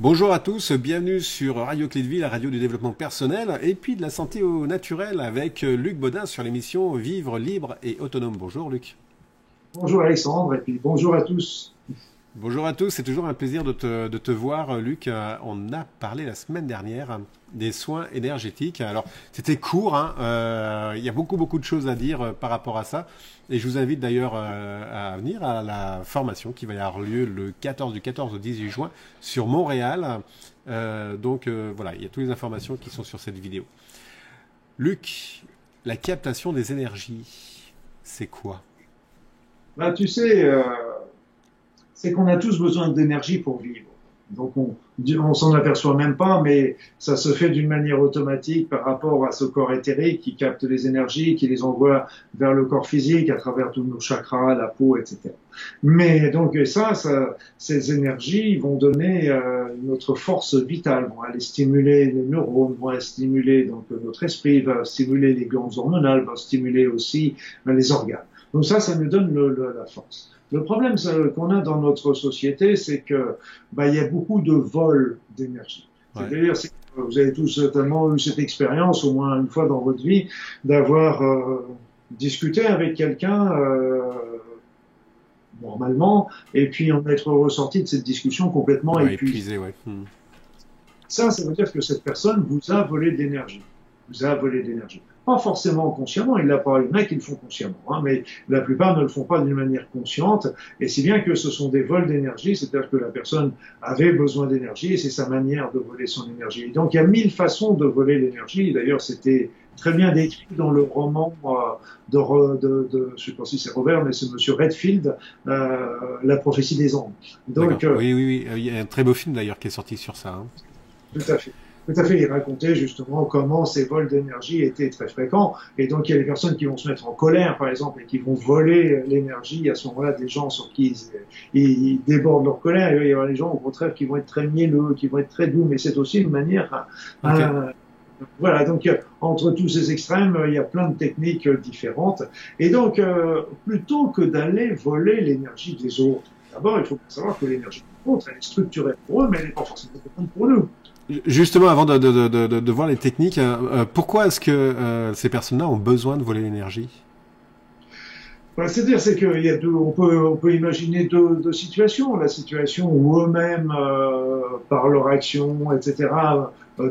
Bonjour à tous, bienvenue sur Radio Clé de Vie, la radio du développement personnel et puis de la santé au naturel avec Luc Baudin sur l'émission Vivre libre et autonome. Bonjour Luc. Bonjour Alexandre et puis bonjour à tous. Bonjour à tous, c'est toujours un plaisir de te voir Luc. On a parlé la semaine dernière des soins énergétiques. Alors c'était court, hein, il y a beaucoup de choses à dire par rapport à ça. Et je vous invite d'ailleurs à venir à la formation qui va y avoir lieu du 14 au 18 juin sur Montréal. Voilà, il y a toutes les informations qui sont sur cette vidéo. Luc, la captation des énergies, c'est quoi? Bah, tu sais, c'est qu'on a tous besoin d'énergie pour vivre. Donc on s'en aperçoit même pas, mais ça se fait d'une manière automatique par rapport à ce corps éthérique qui capte les énergies, qui les envoie vers le corps physique à travers tous nos chakras, la peau, etc. Mais donc ces énergies vont donner notre force vitale, vont aller stimuler les neurones, vont aller stimuler donc notre esprit, va stimuler les glandes hormonales, va stimuler aussi les organes. Donc ça nous donne la force. Le problème qu'on a dans notre société, c'est que il y a beaucoup de vols d'énergie. Ouais. C'est-à-dire, vous avez tous certainement eu cette expérience, au moins une fois dans votre vie, d'avoir discuté avec quelqu'un normalement, et puis en être ressorti de cette discussion complètement épuisé. Ouais. Ça veut dire que cette personne vous a volé de l'énergie. Vous a volé de l'énergie. Pas forcément consciemment, il y en a qui le font consciemment, hein, mais la plupart ne le font pas d'une manière consciente, et si bien que ce sont des vols d'énergie, c'est-à-dire que la personne avait besoin d'énergie, et c'est sa manière de voler son énergie. Et donc il y a 1000 façons de voler l'énergie, d'ailleurs c'était très bien décrit dans le roman je sais pas si c'est Robert, mais c'est Monsieur Redfield, La prophétie des anges. Donc, oui, il y a un très beau film d'ailleurs qui est sorti sur ça. Hein. Tout à fait. Tout à fait, il racontait justement comment ces vols d'énergie étaient très fréquents. Et donc, il y a des personnes qui vont se mettre en colère, par exemple, et qui vont voler l'énergie à ce moment-là des gens sur qui ils débordent leur colère. Et il va y avoir des gens, au contraire, qui vont être très mielleux, qui vont être très doux. Mais c'est aussi une manière... voilà, donc entre tous ces extrêmes, il y a plein de techniques différentes. Et donc, plutôt que d'aller voler l'énergie des autres, d'abord, il faut savoir que l'énergie des autres, elle est structurée pour eux, mais elle n'est pas forcément pour nous. Justement, avant de voir les techniques, pourquoi est-ce que ces personnes-là ont besoin de voler l'énergie? C'est-à-dire, c'est qu'il y a on peut imaginer deux situations. La situation où eux-mêmes, par leur action, etc.,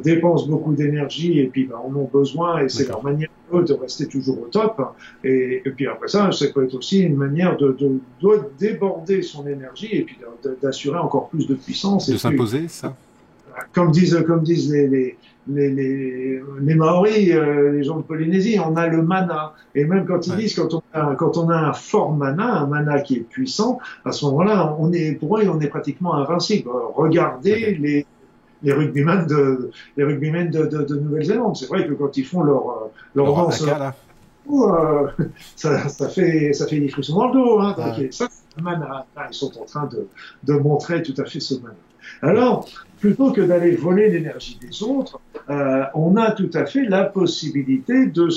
dépensent beaucoup d'énergie et puis en ont besoin et c'est leur manière eux de rester toujours au top. Et puis après ça peut être aussi une manière de déborder son énergie et puis d'assurer encore plus de puissance. De s'imposer, ça? Comme disent les Maoris, les gens de Polynésie, on a le mana. Et même quand ils disent quand on a un fort mana, un mana qui est puissant, à ce moment-là, pour eux, on est pratiquement invincible. Regardez les rugbymen de Nouvelle-Zélande. C'est vrai que quand ils font leur danse, ça fait des frissons dans le dos, hein. Donc, ça, c'est le mana. Là, ils sont en train de montrer tout à fait ce mana. Alors, plutôt que d'aller voler l'énergie des autres, on a tout à fait la possibilité de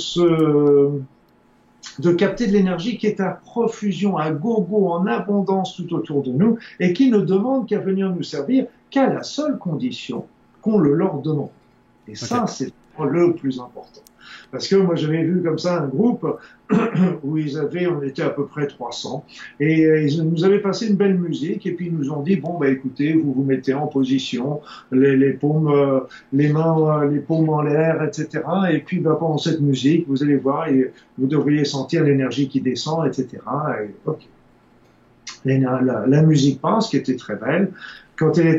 capter de l'énergie qui est à profusion, à gogo, en abondance tout autour de nous, et qui ne demande qu'à venir nous servir qu'à la seule condition qu'on le leur demande. Et ça, c'est le plus important. Parce que moi, j'avais vu comme ça un groupe où on était à peu près 300, et ils nous avaient passé une belle musique, et puis ils nous ont dit, bon, écoutez, vous vous mettez en position, les paumes, les mains, les paumes en l'air, etc., et puis pendant cette musique, vous allez voir, et vous devriez sentir l'énergie qui descend, etc., et ok. La musique passe, qui était très belle. Quand elle est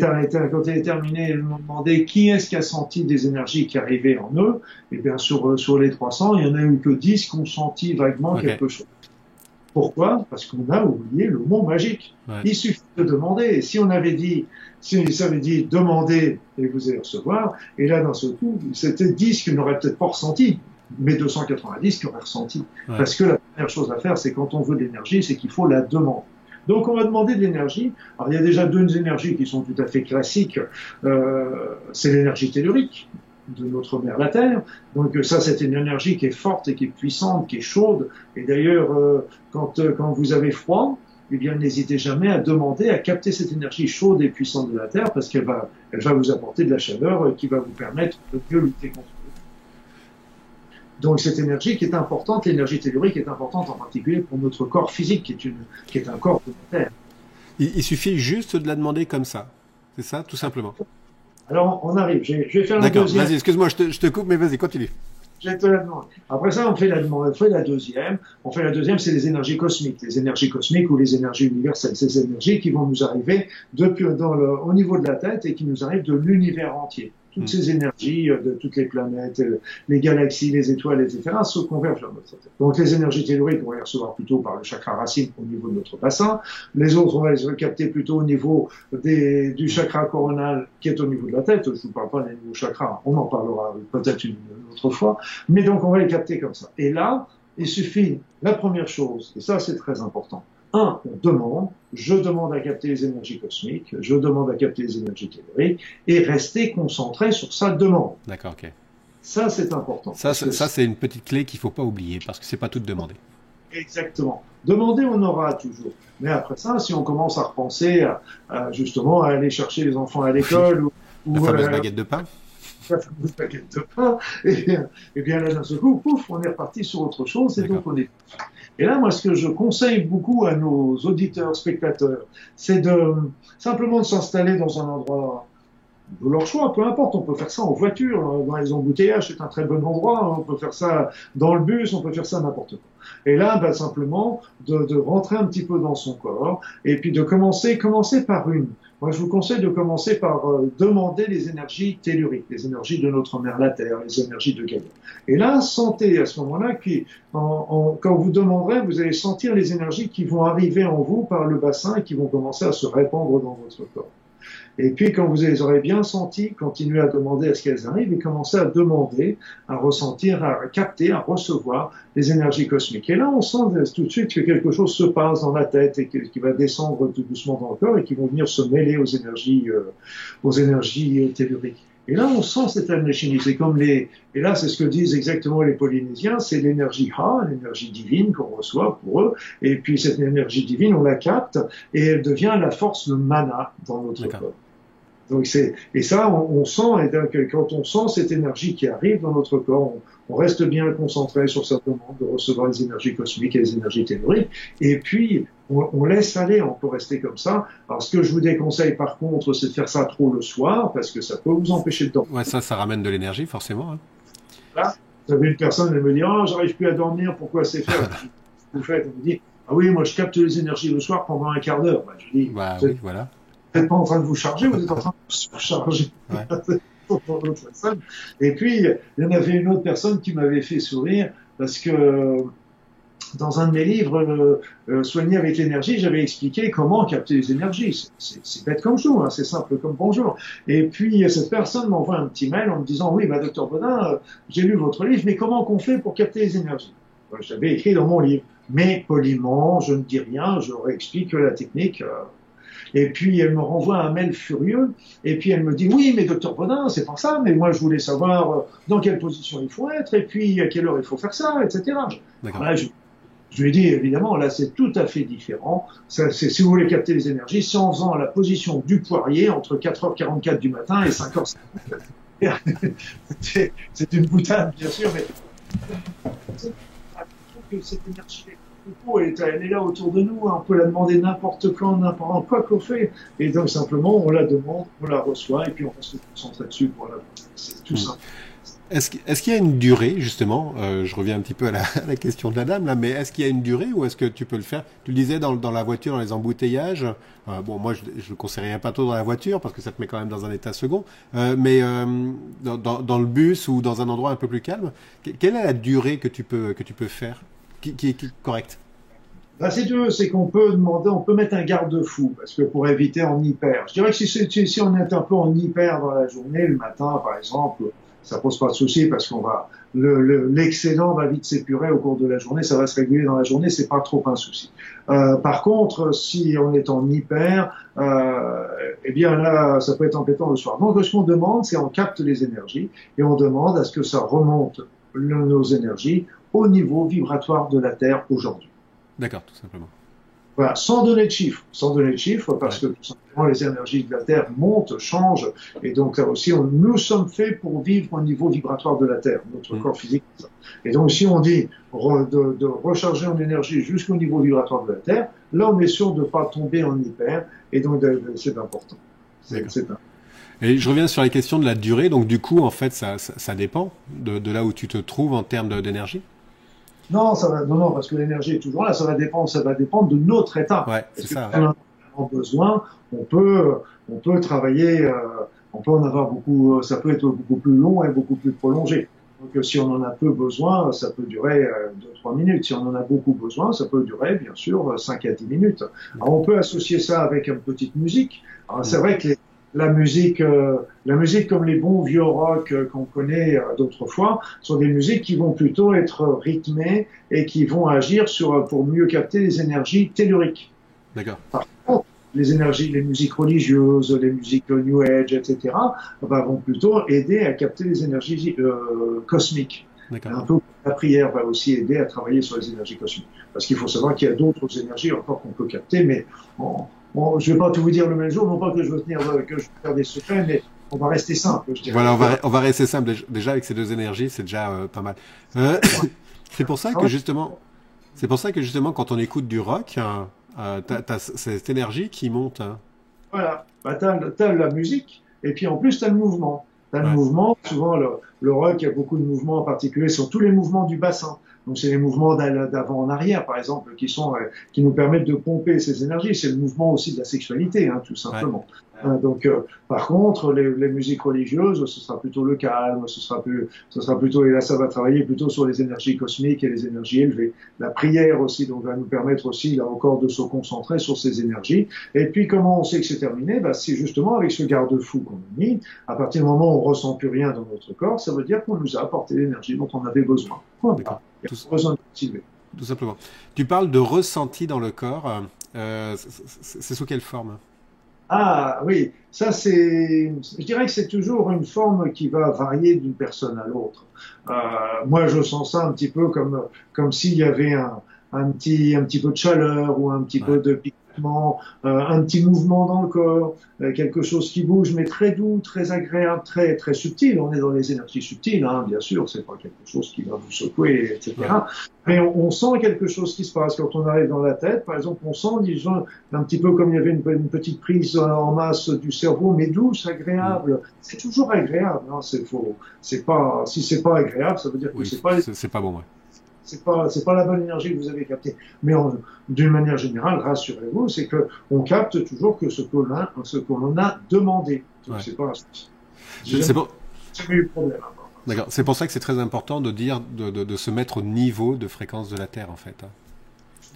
terminée, ils m'ont demandé qui est-ce qui a senti des énergies qui arrivaient en eux. Et bien, sur les 300, il y en a eu que 10 qui ont senti vaguement quelque chose. Pourquoi? Parce qu'on a oublié le mot magique. Il suffit de demander. Et si ça avait dit demandez et vous allez recevoir, et là, d'un seul coup, c'était 10 qui n'auraient peut-être pas ressenti, mais 290 qui auraient ressenti. Parce que la première chose à faire, c'est quand on veut de l'énergie, c'est qu'il faut la demander. Donc, on va demander de l'énergie. Alors, il y a déjà deux énergies qui sont tout à fait classiques. C'est l'énergie tellurique de notre mère la Terre. Donc, ça, c'est une énergie qui est forte et qui est puissante, qui est chaude. Et d'ailleurs, quand vous avez froid, eh bien, n'hésitez jamais à demander à capter cette énergie chaude et puissante de la Terre parce qu'elle va vous apporter de la chaleur qui va vous permettre de mieux lutter contre Donc cette énergie qui est importante, l'énergie tellurique est importante en particulier pour notre corps physique qui est un corps de la Terre. Il suffit juste de la demander comme ça. C'est ça, tout simplement. Alors on arrive, je vais faire la D'accord, deuxième. vas-y, excuse-moi, je te coupe, mais vas-y, continue. Je vais te la demander. Après ça, on fait la deuxième. On fait la deuxième, c'est les énergies cosmiques. Les énergies cosmiques ou les énergies universelles. Ces énergies qui vont nous arriver au niveau de la tête et qui nous arrivent de l'univers entier. Toutes ces énergies de toutes les planètes, les galaxies, les étoiles, etc., se convergent dans notre tête. Donc les énergies telluriques, on va les recevoir plutôt par le chakra racine au niveau de notre bassin. Les autres, on va les capter plutôt au niveau du chakra coronal qui est au niveau de la tête. Je ne vous parle pas des nouveaux chakras, on en parlera peut-être une autre fois. Mais donc on va les capter comme ça. Et là, il suffit, la première chose, et ça c'est très important, je demande à capter les énergies cosmiques, je demande à capter les énergies telluriques, et rester concentré sur sa demande. D'accord, ok. Ça, c'est important. Ça c'est une petite clé qu'il ne faut pas oublier, parce que c'est pas tout demandé. Exactement. Demander, on aura toujours. Mais après ça, si on commence à repenser justement à aller chercher les enfants à l'école, ou la fameuse baguette de pain. La fameuse baguette de pain, et bien là, d'un seul coup, pouf, on est reparti sur autre chose, et donc on est... Et là, moi, ce que je conseille beaucoup à nos auditeurs, spectateurs, c'est simplement de s'installer dans un endroit de leur choix, peu importe, on peut faire ça en voiture, dans les embouteillages, c'est un très bon endroit, on peut faire ça dans le bus, on peut faire ça n'importe quoi. Et là, simplement, de rentrer un petit peu dans son corps, et puis de commencer par une. Moi, je vous conseille de commencer par demander les énergies telluriques, les énergies de notre mère la Terre, les énergies de Gaïa. Et là, sentez à ce moment-là, quand vous demanderez, vous allez sentir les énergies qui vont arriver en vous par le bassin et qui vont commencer à se répandre dans votre corps. Et puis, quand vous les aurez bien senties, continuez à demander à ce qu'elles arrivent et commencez à demander, à ressentir, à capter, à recevoir les énergies cosmiques. Et là, on sent tout de suite que quelque chose se passe dans la tête et qui va descendre tout doucement dans le corps et qui vont venir se mêler aux énergies telluriques. Et là, on sent cette alchimie. C'est comme et là, c'est ce que disent exactement les Polynésiens, c'est l'énergie Ha, l'énergie divine qu'on reçoit pour eux. Et puis, cette énergie divine, on la capte et elle devient la force de mana dans notre corps. Donc et ça, on sent, et donc, quand on sent cette énergie qui arrive dans notre corps, on reste bien concentré sur sa demande de recevoir les énergies cosmiques et les énergies telluriques. Et puis, on laisse aller, on peut rester comme ça. Alors, ce que je vous déconseille, par contre, c'est de faire ça trop le soir, parce que ça peut vous empêcher de dormir. Ouais, ça ramène de l'énergie, forcément. Hein. Là, vous avez une personne, elle me dit, j'arrive plus à dormir, pourquoi c'est fait? Vous faites, elle me dit, oui, moi, je capte les énergies le soir pendant un quart d'heure. Je dis, oui, voilà. Vous n'êtes pas en train de vous charger, vous êtes en train de se charger. Ouais. Et puis, il y en avait une autre personne qui m'avait fait sourire parce que dans un de mes livres, Soigner avec l'énergie, j'avais expliqué comment capter les énergies. C'est bête comme tout, hein, c'est simple comme bonjour. Et puis, cette personne m'envoie un petit mail en me disant, oui, docteur Bodin, j'ai lu votre livre, mais comment qu'on fait pour capter les énergies? J'avais écrit dans mon livre, mais poliment, je ne dis rien, je réexplique la technique. Et puis, elle me renvoie un mail furieux, et puis elle me dit, oui, mais docteur Bodin, c'est pas ça, mais moi, je voulais savoir dans quelle position il faut être, et puis à quelle heure il faut faire ça, etc. Là, je lui ai dit, évidemment, là, c'est tout à fait différent. Si vous voulez capter les énergies, c'est en faisant la position du poirier entre 4h44 du matin et 5h54. C'est une boutade, bien sûr, mais je trouve que cette énergie elle est là autour de nous, hein. On peut la demander n'importe quand, n'importe quoi qu'on fait. Et donc simplement, on la demande, on la reçoit, et puis on reste concentré dessus pour la. C'est tout simple. Est-ce qu'il y a une durée, justement, je reviens un petit peu à la question de la dame, là, mais est-ce qu'il y a une durée ou est-ce que tu peux le faire? Tu le disais dans la voiture, dans les embouteillages. Bon, moi, je ne conseillerais pas trop dans la voiture parce que ça te met quand même dans un état second. Mais dans le bus ou dans un endroit un peu plus calme, quelle est la durée que tu peux faire qui est correcte? C'est qu'on peut demander, on peut mettre un garde-fou, parce que pour éviter en hyper. Je dirais que si on est un peu en hyper dans la journée, le matin, par exemple, ça pose pas de souci parce qu'on va, l'excédent va vite s'épurer au cours de la journée, ça va se réguler dans la journée, c'est pas trop un souci. Par contre, si on est en hyper, eh bien là, ça peut être embêtant le soir. Donc, ce qu'on demande, c'est on capte les énergies et on demande à ce que ça remonte nos énergies au niveau vibratoire de la Terre aujourd'hui. D'accord, tout simplement. Voilà, sans donner de chiffres, parce que tout simplement les énergies de la Terre montent, changent, et donc là aussi, nous sommes faits pour vivre au niveau vibratoire de la Terre, notre corps physique. Et donc si on dit de recharger en énergie jusqu'au niveau vibratoire de la Terre, là on est sûr de ne pas tomber en hyper, et donc c'est important. C'est important. Et je reviens sur la question de la durée, donc du coup, en fait, ça dépend de là où tu te trouves en termes d'énergie. Non, non, parce que l'énergie est toujours là. Ça va dépendre de notre état. Ouais, c'est ça. Si on a besoin, on peut travailler, on peut en avoir beaucoup. Ça peut être beaucoup plus long et beaucoup plus prolongé. Donc, si on en a peu besoin, ça peut durer 2-3 minutes. Si on en a beaucoup besoin, ça peut durer, bien sûr, 5 à 10 minutes. Alors, on peut associer ça avec une petite musique. Alors, c'est vrai que la musique comme les bons vieux rock qu'on connaît d'autrefois, sont des musiques qui vont plutôt être rythmées et qui vont agir pour mieux capter les énergies telluriques. D'accord. Par contre, les musiques religieuses, les musiques New Age, etc., vont plutôt aider à capter les énergies cosmiques. D'accord. Un peu la prière va aussi aider à travailler sur les énergies cosmiques. Parce qu'il faut savoir qu'il y a d'autres énergies encore qu'on peut capter, mais bon, je vais pas tout vous dire le même jour, non pas que je veux faire des secrets, mais on va rester simple, je dirais. Voilà, on va rester simple. Déjà, avec ces deux énergies, c'est déjà pas mal. C'est pour ça que justement, quand on écoute du rock, t'as cette énergie qui monte. Hein. Voilà. T'as la musique, et puis en plus, t'as le mouvement. T'as le mouvement. Souvent, le rock, il y a beaucoup de mouvements en particulier sur tous les mouvements du bassin. Donc, c'est les mouvements d'avant en arrière, par exemple, qui nous permettent de pomper ces énergies. C'est le mouvement aussi de la sexualité, hein, tout simplement. Ouais. Donc, par contre, les musiques religieuses, ce sera plutôt le calme, ce sera plutôt, et là, ça va travailler plutôt sur les énergies cosmiques et les énergies élevées. La prière aussi, donc, va nous permettre aussi, là encore, de se concentrer sur ces énergies. Et puis, comment on sait que c'est terminé? C'est justement avec ce garde-fou qu'on a mis. À partir du moment où on ressent plus rien dans notre corps, ça veut dire qu'on nous a apporté l'énergie dont on avait besoin. Voilà. Tout simplement. Tu parles de ressenti dans le corps. C'est sous quelle forme? Ah oui, ça je dirais que c'est toujours une forme qui va varier d'une personne à l'autre. Moi, je sens ça un petit peu comme s'il y avait un petit peu de chaleur ou un petit peu de piquement, un petit mouvement dans le corps, quelque chose qui bouge, mais très doux, très agréable, très très subtil. On est dans les énergies subtiles, hein, bien sûr. C'est pas quelque chose qui va vous secouer, etc. Mais on sent quelque chose qui se passe quand on arrive dans la tête. Par exemple, on sent, disons, un petit peu comme il y avait une petite prise en masse du cerveau, mais douce, agréable. C'est toujours agréable. Hein, si c'est pas agréable, ça veut dire que c'est pas bon. Ouais. C'est pas la bonne énergie que vous avez captée. Mais d'une manière générale, rassurez-vous, c'est que on capte toujours que ce que l'on a demandé. Donc c'est pas. J'ai jamais eu de problème. D'accord. C'est pour ça que c'est très important de dire de se mettre au niveau de fréquence de la Terre, en fait.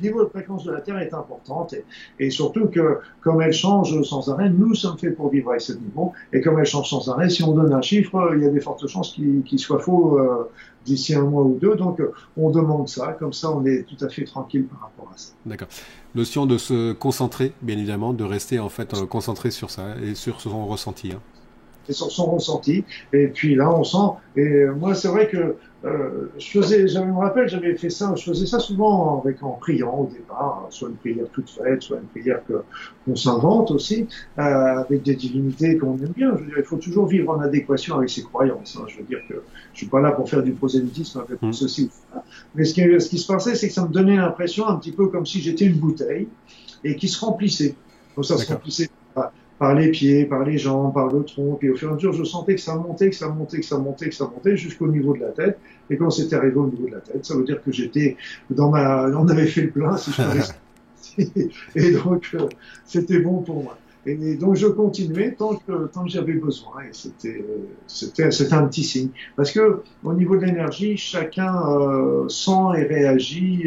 Le niveau de fréquence de la Terre est importante et surtout que comme elle change sans arrêt, nous sommes faits pour vivre avec ce niveau et comme elle change sans arrêt, si on donne un chiffre, il y a des fortes chances qu'il soit faux d'ici un mois ou deux. Donc on demande ça, comme ça on est tout à fait tranquille par rapport à ça. D'accord. Notion de se concentrer, bien évidemment, de rester en fait concentré sur ça et sur son ressenti. Hein. Et sur son ressenti. Et puis là, on sent. Et moi, c'est vrai que je me rappelle, j'avais fait ça. Je faisais ça souvent en priant au départ, soit une prière toute faite, soit une prière qu'on s'invente aussi, avec des divinités qu'on aime bien. Je veux dire, il faut toujours vivre en adéquation avec ses croyances. Hein. Je veux dire que je suis pas là pour faire du prosélytisme avec ceci ou cela. Mais ce qui se passait, c'est que ça me donnait l'impression un petit peu comme si j'étais une bouteille et qui se remplissait. Donc ça se remplissait par les pieds, par les jambes, par le tronc, et au fur et à mesure, je sentais que ça montait, jusqu'au niveau de la tête. Et quand c'était arrivé au niveau de la tête, ça veut dire que j'étais on avait fait le plein, si je peux rester. Et donc, c'était bon pour moi. Et donc, je continuais tant que j'avais besoin. Et c'était un petit signe. Parce que, au niveau de l'énergie, chacun sent et réagit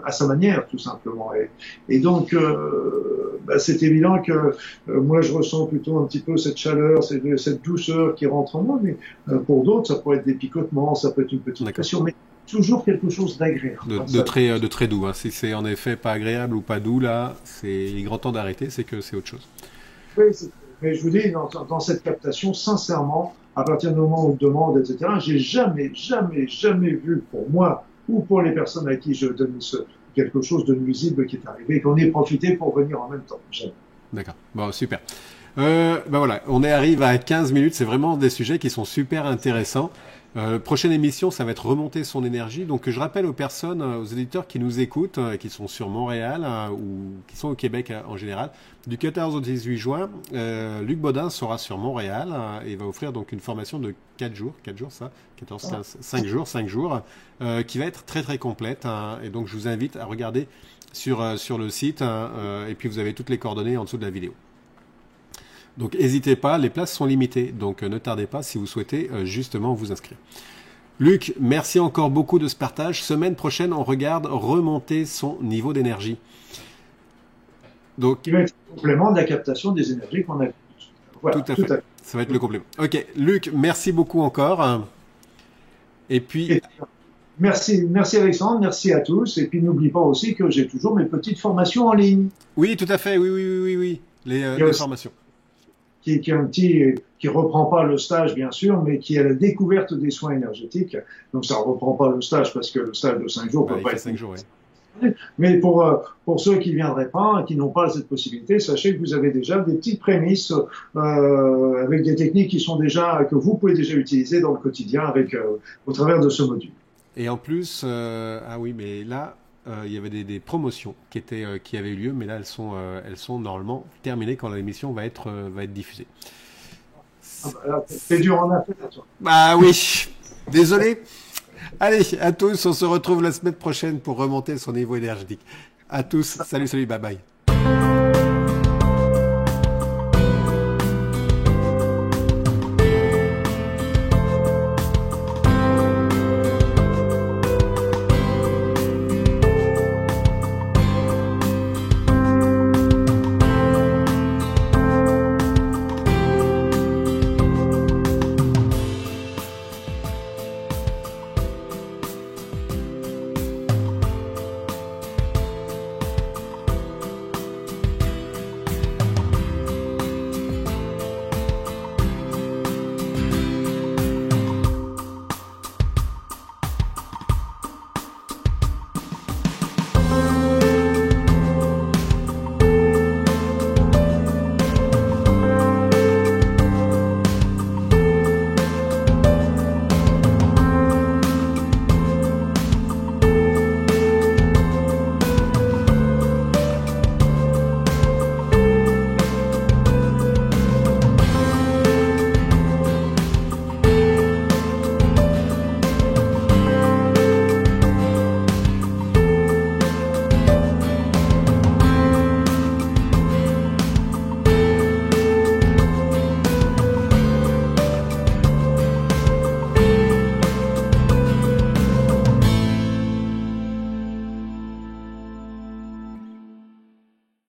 à sa manière, tout simplement. Et donc, c'est évident que moi, je ressens plutôt un petit peu cette chaleur, cette douceur qui rentre en moi. Mais pour d'autres, ça peut être des picotements, ça peut être une petite pression. Mais toujours quelque chose d'agréable. De très doux. Hein. Si c'est en effet pas agréable ou pas doux, là, il est grand temps d'arrêter, c'est que c'est autre chose. Oui, mais je vous dis, dans cette captation, sincèrement, à partir du moment où on demande, etc., j'ai jamais vu pour moi ou pour les personnes à qui je donne quelque chose de nuisible qui est arrivé, qu'on ait profité pour venir en même temps. D'accord. Bon, super. Voilà, on arrive à 15 minutes. C'est vraiment des sujets qui sont super intéressants. Prochaine émission, ça va être remonter son énergie. Donc, je rappelle aux personnes, aux éditeurs qui nous écoutent, qui sont sur Montréal ou qui sont au Québec en général, du 14 au 18 juin, Luc Bodin sera sur Montréal et va offrir donc une formation de 4 jours, 5 jours, qui va être très très complète. Et donc, je vous invite à regarder sur le site et puis vous avez toutes les coordonnées en dessous de la vidéo. Donc n'hésitez pas, les places sont limitées, donc ne tardez pas si vous souhaitez justement vous inscrire. Luc, merci encore beaucoup de ce partage. Semaine prochaine, on regarde remonter son niveau d'énergie. Donc, qui va être le complément de la captation des énergies qu'on a vues. Voilà, tout à fait. Ça va être le complément. Ok, Luc, merci beaucoup encore. Et puis... Merci Alexandre, merci à tous. Et puis n'oublie pas aussi que j'ai toujours mes petites formations en ligne. Oui, tout à fait, oui. Les formations. Qui reprend pas le stage, bien sûr, mais qui est la découverte des soins énergétiques. Donc, ça reprend pas le stage parce que le stage de 5 jours peut pas être 5 jours, oui. Mais pour ceux qui viendraient pas, qui n'ont pas cette possibilité, sachez que vous avez déjà des petites prémices avec des techniques que vous pouvez déjà utiliser dans le quotidien au travers de ce module. Et en plus, oui, mais là, il y avait des promotions qui avaient eu lieu, mais là elles sont normalement terminées quand l'émission va être diffusée. C'est dur en affaires, toi. Bah oui, désolé. Allez, à tous, on se retrouve la semaine prochaine pour remonter son niveau énergétique. À tous, salut, bye bye.